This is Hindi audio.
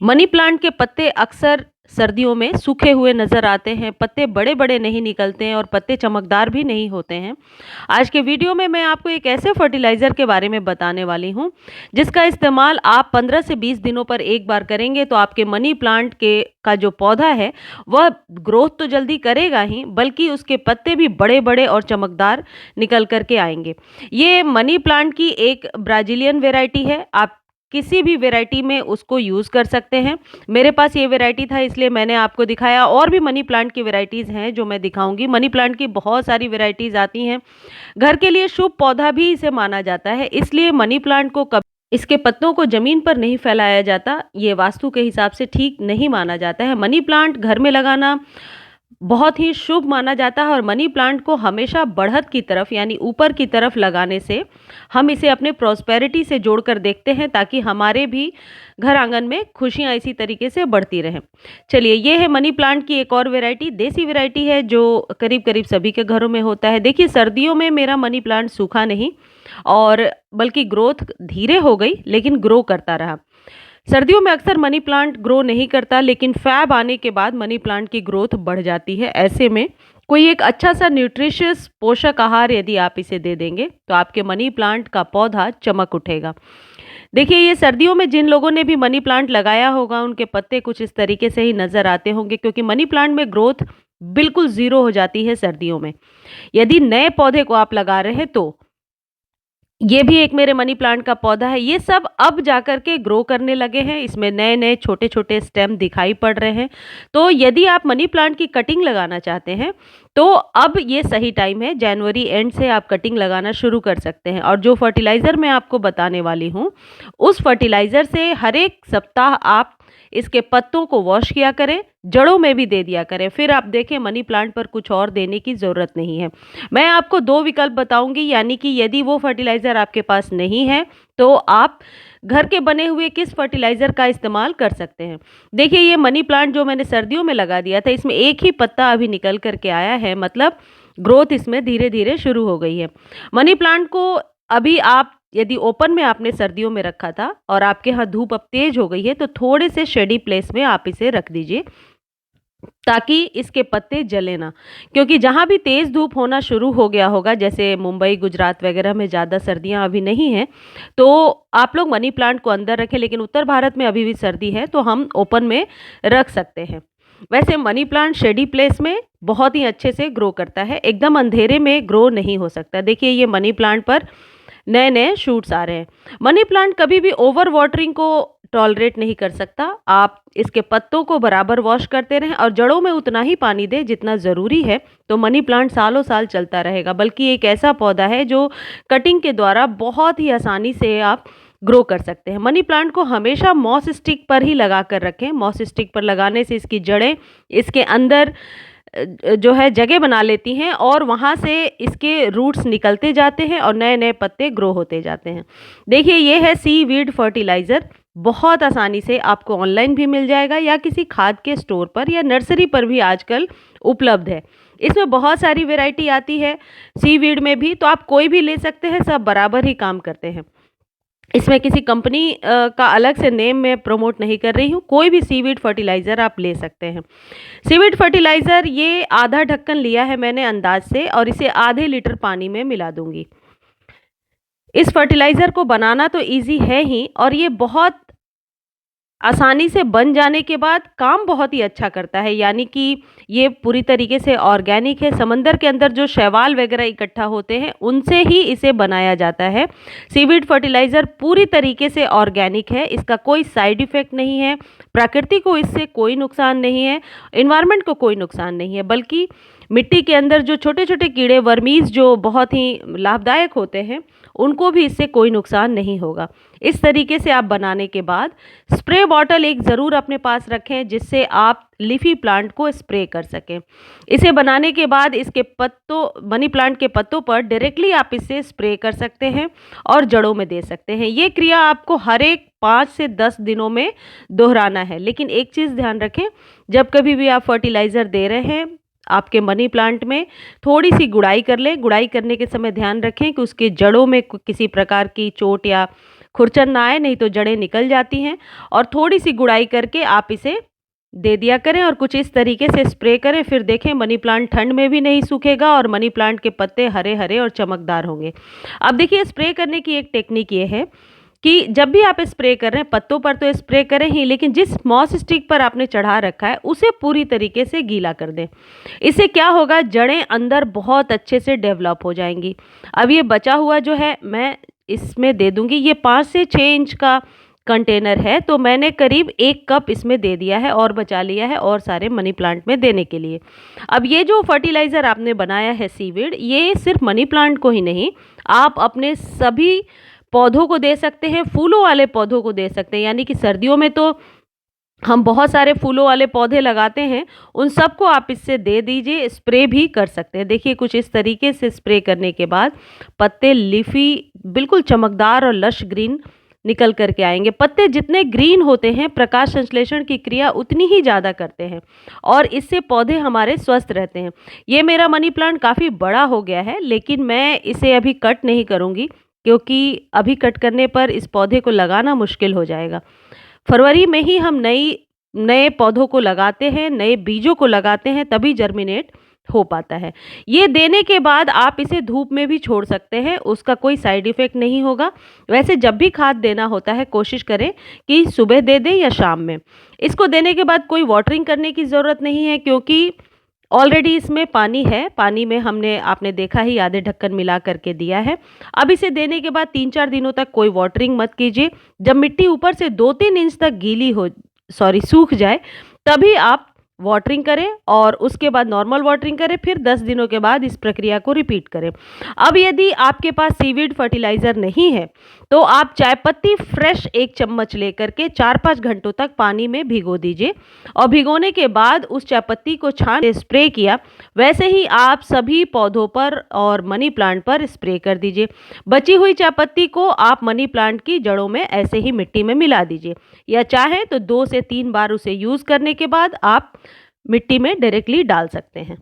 मनी प्लांट के पत्ते अक्सर सर्दियों में सूखे हुए नजर आते हैं। पत्ते बड़े-बड़े नहीं निकलते हैं और पत्ते चमकदार भी नहीं होते हैं। आज के वीडियो में मैं आपको एक ऐसे फर्टिलाइज़र के बारे में बताने वाली हूँ, जिसका इस्तेमाल आप 15 से 20 दिनों पर एक बार करेंगे तो आपके मनी प्लांट के का जो पौधा है, वह ग्रोथ तो जल्दी करेगा ही, बल्कि उसके पत्ते भी बड़े-बड़े और चमकदार निकल कर के आएँगे। ये मनी प्लांट की एक ब्राज़ीलियन वैरायटी है। आप किसी भी वैरायटी में उसको यूज़ कर सकते हैं। मेरे पास ये वैरायटी था, इसलिए मैंने आपको दिखाया। और भी मनी प्लांट की वैरायटीज़ हैं जो मैं दिखाऊँगी। मनी प्लांट की बहुत सारी वैरायटीज़ आती हैं। घर के लिए शुभ पौधा भी इसे माना जाता है, इसलिए मनी प्लांट को कभी इसके पत्तों को ज़मीन पर नहीं फैलाया जाता। ये वास्तु के हिसाब से ठीक नहीं माना जाता है। मनी प्लांट घर में लगाना बहुत ही शुभ माना जाता है और मनी प्लांट को हमेशा बढ़त की तरफ यानी ऊपर की तरफ लगाने से हम इसे अपने प्रॉस्पेरिटी से जोड़कर देखते हैं, ताकि हमारे भी घर आंगन में खुशियां इसी तरीके से बढ़ती रहें। चलिए, ये है मनी प्लांट की एक और वैरायटी, देसी वैरायटी है जो करीब करीब सभी के घरों में होता है। देखिए, सर्दियों में मेरा मनी प्लांट सूखा नहीं और बल्कि ग्रोथ धीरे हो गई, लेकिन ग्रो करता रहा। सर्दियों में अक्सर मनी प्लांट ग्रो नहीं करता, लेकिन फैब आने के बाद मनी प्लांट की ग्रोथ बढ़ जाती है। ऐसे में कोई एक अच्छा सा न्यूट्रिशियस पोषक आहार यदि आप इसे दे देंगे तो आपके मनी प्लांट का पौधा चमक उठेगा। देखिए, ये सर्दियों में जिन लोगों ने भी मनी प्लांट लगाया होगा, उनके पत्ते कुछ इस तरीके से ही नजर आते होंगे, क्योंकि मनी प्लांट में ग्रोथ बिल्कुल जीरो हो जाती है सर्दियों में। यदि नए पौधे को आप लगा रहे हैं तो ये भी एक मेरे मनी प्लांट का पौधा है। ये सब अब जाकर के ग्रो करने लगे हैं। इसमें नए-नए छोटे-छोटे स्टेम दिखाई पड़ रहे हैं। तो यदि आप मनी प्लांट की कटिंग लगाना चाहते हैं, तो अब ये सही टाइम है। जनवरी एंड से आप कटिंग लगाना शुरू कर सकते हैं। और जो फर्टिलाइज़र मैं आपको बताने वाली हूँ, उस फर्टिलाइज़र से हर एक सप्ताह आप इसके पत्तों को वॉश किया करें, जड़ों में भी दे दिया करें। फिर आप देखें, मनी प्लांट पर कुछ और देने की ज़रूरत नहीं है। मैं आपको 2 विकल्प बताऊँगी, यानी कि यदि वो फर्टिलाइज़र आपके पास नहीं है, तो आप घर के बने हुए किस फर्टिलाइज़र का इस्तेमाल कर सकते हैं। देखिए, ये मनी प्लांट जो मैंने सर्दियों में लगा दिया था, इसमें एक ही पत्ता अभी निकल कर के आया है, मतलब ग्रोथ इसमें धीरे-धीरे शुरू हो गई है। मनी प्लांट को अभी आप यदि ओपन में आपने सर्दियों में रखा था और आपके यहाँ धूप अब तेज़ हो गई है, तो थोड़े से शेडी प्लेस में आप इसे रख दीजिए, ताकि इसके पत्ते जले ना। क्योंकि जहाँ भी तेज़ धूप होना शुरू हो गया होगा, जैसे मुंबई, गुजरात वगैरह में ज़्यादा सर्दियाँ अभी नहीं हैं, तो आप लोग मनी प्लांट को अंदर रखें। लेकिन उत्तर भारत में अभी भी सर्दी है, तो हम ओपन में रख सकते हैं। वैसे मनी प्लांट शेडी प्लेस में बहुत ही अच्छे से ग्रो करता है, एकदम अंधेरे में ग्रो नहीं हो सकता। देखिए, ये मनी प्लांट पर नए-नए शूट्स आ रहे हैं। मनी प्लांट कभी भी ओवर वाटरिंग को टॉलरेट नहीं कर सकता। आप इसके पत्तों को बराबर वॉश करते रहें और जड़ों में उतना ही पानी दें जितना ज़रूरी है, तो मनी प्लांट सालों साल चलता रहेगा। बल्कि एक ऐसा पौधा है जो कटिंग के द्वारा बहुत ही आसानी से आप ग्रो कर सकते हैं। मनी प्लांट को हमेशा मॉस स्टिक पर ही लगा कर रखें। मॉस स्टिक पर लगाने से इसकी जड़ें इसके अंदर जो है जगह बना लेती हैं और वहाँ से इसके रूट्स निकलते जाते हैं और नए-नए पत्ते ग्रो होते जाते हैं। देखिए, ये है सीवीड फर्टिलाइज़र। बहुत आसानी से आपको ऑनलाइन भी मिल जाएगा या किसी खाद के स्टोर पर या नर्सरी पर भी आजकल उपलब्ध है। इसमें बहुत सारी वैरायटी आती है सीवीड में भी, तो आप कोई भी ले सकते हैं, सब बराबर ही काम करते हैं। इसमें किसी कंपनी का अलग से नेम मैं प्रमोट नहीं कर रही हूँ। कोई भी सीवीड फर्टिलाइज़र आप ले सकते हैं। सीवीड फर्टिलाइज़र ये आधा ढक्कन लिया है मैंने अंदाज से, और इसे आधे लीटर पानी में मिला दूंगी। इस फर्टिलाइज़र को बनाना तो इजी है ही, और ये बहुत आसानी से बन जाने के बाद काम बहुत ही अच्छा करता है। यानी कि ये पूरी तरीके से ऑर्गेनिक है। समंदर के अंदर जो शैवाल वगैरह इकट्ठा होते हैं, उनसे ही इसे बनाया जाता है। सीवीड फर्टिलाइज़र पूरी तरीके से ऑर्गेनिक है। इसका कोई साइड इफ़ेक्ट नहीं है। प्रकृति को इससे कोई नुकसान नहीं है, एनवायरनमेंट को कोई नुकसान नहीं है, बल्कि मिट्टी के अंदर जो छोटे-छोटे कीड़े, वर्मीज़ जो बहुत ही लाभदायक होते हैं, उनको भी इससे कोई नुकसान नहीं होगा। इस तरीके से आप बनाने के बाद स्प्रे बॉटल एक ज़रूर अपने पास रखें, जिससे आप लीफी प्लांट को स्प्रे कर सकें। इसे बनाने के बाद इसके पत्तों मनी प्लांट के पत्तों पर डायरेक्टली आप इसे स्प्रे कर सकते हैं और जड़ों में दे सकते हैं। ये क्रिया आपको हर एक 5 से 10 दिनों में दोहराना है। लेकिन एक चीज़ ध्यान रखें, जब कभी भी आप फर्टिलाइज़र दे रहे हैं आपके मनी प्लांट में, थोड़ी सी गुड़ाई कर लें। गुड़ाई करने के समय ध्यान रखें कि उसके जड़ों में किसी प्रकार की चोट या खुरचन ना आए, नहीं तो जड़ें निकल जाती हैं। और थोड़ी-सी गुड़ाई करके आप इसे दे दिया करें और कुछ इस तरीके से स्प्रे करें। फिर देखें मनी प्लांट ठंड में भी नहीं सूखेगा और मनी प्लांट के पत्ते हरे-हरे और चमकदार होंगे। अब देखिए स्प्रे करने की एक टेक्निक ये है कि जब भी आप स्प्रे कर रहे हैं, पत्तों पर तो स्प्रे करें ही, लेकिन जिस मॉस स्टिक पर आपने चढ़ा रखा है उसे पूरी तरीके से गीला कर दें। इससे क्या होगा, जड़ें अंदर बहुत अच्छे से डेवलप हो जाएंगी। अब ये बचा हुआ जो है मैं इसमें दे दूंगी। ये 5 से 6 इंच का कंटेनर है, तो मैंने करीब 1 कप इसमें दे दिया है और बचा लिया है और सारे मनी प्लांट में देने के लिए। अब ये जो फर्टिलाइज़र आपने बनाया है सीवीड, ये सिर्फ मनी प्लांट को ही नहीं, आप अपने सभी पौधों को दे सकते हैं, फूलों वाले पौधों को दे सकते हैं। यानी कि सर्दियों में तो हम बहुत सारे फूलों वाले पौधे लगाते हैं, उन सबको आप इससे दे दीजिए, स्प्रे भी कर सकते हैं। देखिए कुछ इस तरीके से स्प्रे करने के बाद पत्ते लीफी बिल्कुल चमकदार और लश ग्रीन निकल करके आएंगे। पत्ते जितने ग्रीन होते हैं, प्रकाश संश्लेषण की क्रिया उतनी ही ज़्यादा करते हैं और इससे पौधे हमारे स्वस्थ रहते हैं। ये मेरा मनी प्लांट काफ़ी बड़ा हो गया है, लेकिन मैं इसे अभी कट नहीं करूँगी, क्योंकि अभी कट करने पर इस पौधे को लगाना मुश्किल हो जाएगा। फरवरी में ही हम नए पौधों को लगाते हैं, नए बीजों को लगाते हैं, तभी जर्मिनेट हो पाता है। ये देने के बाद आप इसे धूप में भी छोड़ सकते हैं, उसका कोई साइड इफ़ेक्ट नहीं होगा। वैसे जब भी खाद देना होता है कोशिश करें कि सुबह दे दें या शाम में। इसको देने के बाद कोई वाटरिंग करने की ज़रूरत नहीं है, क्योंकि ऑलरेडी इसमें पानी है। पानी में आपने देखा ही आधे ढक्कन मिला करके दिया है। अब इसे देने के बाद 3-4 दिनों तक कोई वाटरिंग मत कीजिए। जब मिट्टी ऊपर से 2-3 इंच तक सूख जाए, तभी आप वाटरिंग करें और उसके बाद नॉर्मल वाटरिंग करें। फिर 10 दिनों के बाद इस प्रक्रिया को रिपीट करें। अब यदि आपके पास सीवीड फर्टिलाइज़र नहीं है, तो आप चाय पत्ती फ्रेश 1 चम्मच लेकर के 4-5 घंटों तक पानी में भिगो दीजिए और भिगोने के बाद उस चाय पत्ती को छान के स्प्रे किया, वैसे ही आप सभी पौधों पर और मनी प्लांट पर स्प्रे कर दीजिए। बची हुई चाय पत्ती को आप मनी प्लांट की जड़ों में ऐसे ही मिट्टी में मिला दीजिए, या चाहे तो 2 से 3 बार उसे यूज़ करने के बाद आप मिट्टी में डायरेक्टली डाल सकते हैं।